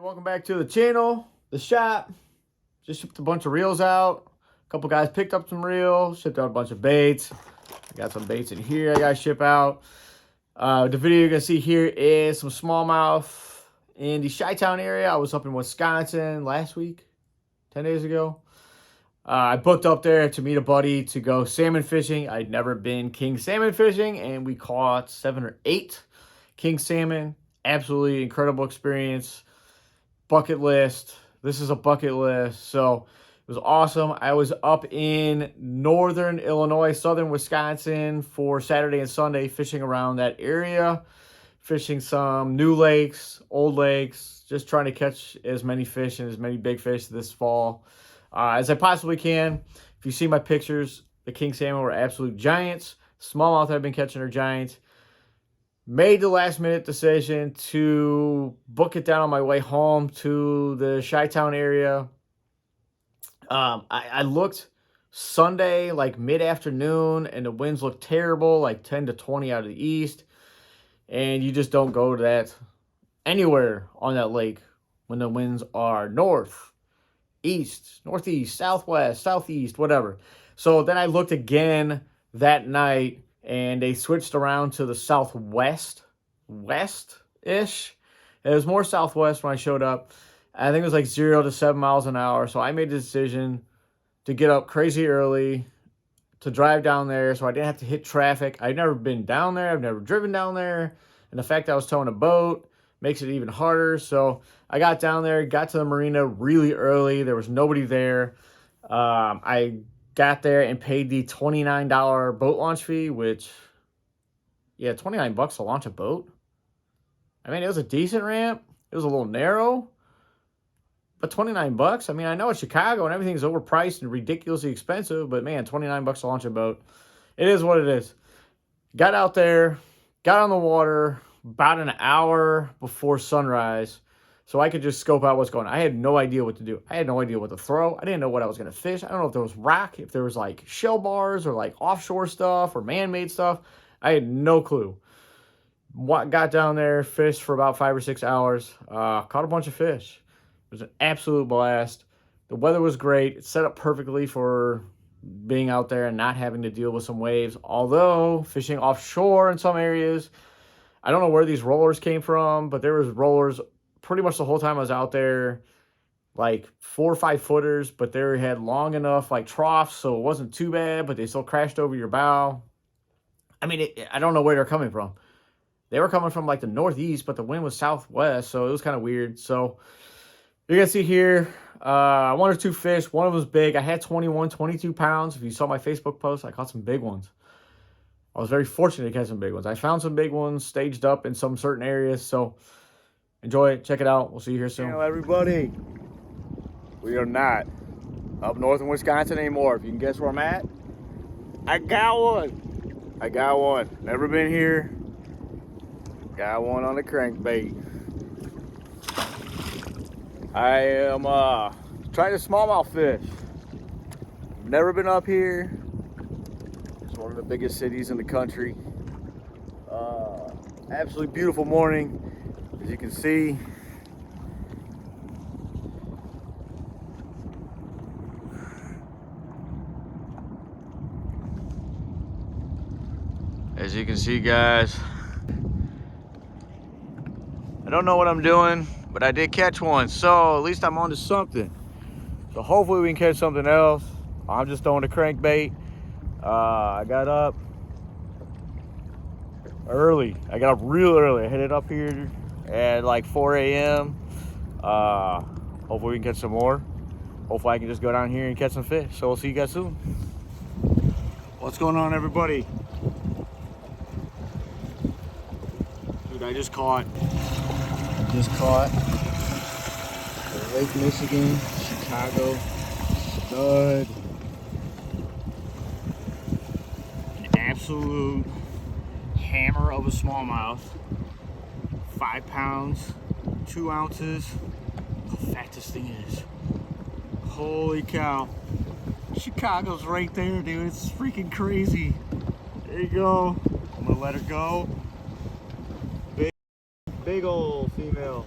Welcome back to the channel, the shop. Just shipped a bunch of reels out. A couple guys picked up some reels, shipped out a bunch of baits. I got some baits in here I gotta ship out. The video you're gonna see here is some smallmouth in the Chi-Town area. I was up in Wisconsin last week, 10 days ago. I booked up there to meet a buddy to go salmon fishing. I'd never been king salmon fishing, and we caught 7 or 8 king salmon. Absolutely incredible experience. Bucket list. This is a bucket list. So it was awesome. I was up in northern Illinois, southern Wisconsin for Saturday and Sunday, fishing around that area, fishing some new lakes, old lakes, just trying to catch as many fish and as many big fish this fall as I possibly can. If you see my pictures, the king salmon were absolute giants. Smallmouth I've been catching are giants. Made the last minute decision to book it down on my way home to the Chi-Town area. I looked Sunday, like mid-afternoon, and the winds looked terrible, like 10 to 20 out of the east. And you just don't go to that anywhere on that lake when the winds are north, east, northeast, southwest, southeast, whatever. So then I looked again that night, and they switched around to the southwest, west-ish. It was more southwest when I showed up. I think it was like 0 to 7 miles an hour. So I made the decision to get up crazy early to drive down there so I didn't have to hit traffic. I'd never been down there. I've never driven down there. And the fact that I was towing a boat makes it even harder. So I got down there, got to the marina really early. There was nobody there. I got there and paid the $29 boat launch fee, which, yeah, $29 to launch a boat. I mean, it was a decent ramp. It was a little narrow, but $29. I mean, I know it's Chicago and everything's overpriced and ridiculously expensive, but man, $29 to launch a boat. It is what it is. Got out there, got on the water about an hour before sunrise, so I could just scope out what's going on. I had no idea what to do. I had no idea what to throw. I didn't know what I was going to fish. I don't know if there was rock, if there was like shell bars or like offshore stuff or man-made stuff. I had no clue. Got down there, fished for about 5 or 6 hours, caught a bunch of fish. It was an absolute blast. The weather was great. It set up perfectly for being out there and not having to deal with some waves. Although fishing offshore in some areas, I don't know where these rollers came from, but there was rollers pretty much the whole time I was out there, like 4 or 5 footers, but they had long enough like troughs, so it wasn't too bad, but they still crashed over your bow. I mean, I don't know where they're coming from. They were coming from like the northeast, but the wind was southwest, so it was kind of weird. So you're going to see here, 1 or 2 fish. One of them was big. I had 21, 22 pounds. If you saw my Facebook post, I caught some big ones. I was very fortunate to catch some big ones. I found some big ones staged up in some certain areas, so enjoy it. Check it out. We'll see you here soon. Hello, everybody. We are not up north in Wisconsin anymore. If you can guess where I'm at, I got one. I got one. Never been here. Got one on the crankbait. I am trying to smallmouth fish. Never been up here. It's one of the biggest cities in the country. Absolutely beautiful morning. As you can see, guys, I don't know what I'm doing, but I did catch one, so at least I'm on to something. So hopefully we can catch something else. I'm just throwing a crankbait. I got up early. I got up real early. I headed up here at like 4 a.m. Hopefully we can catch some more. Hopefully I can just go down here and catch some fish. So we'll see you guys soon. What's going on, everybody? Dude, I just caught Lake Michigan, Chicago stud. An absolute hammer of a smallmouth. 5 pounds, 2 ounces. How fat this thing is. Holy cow. Chicago's right there, dude. It's freaking crazy. There you go. I'm gonna let her go. Big ol' female.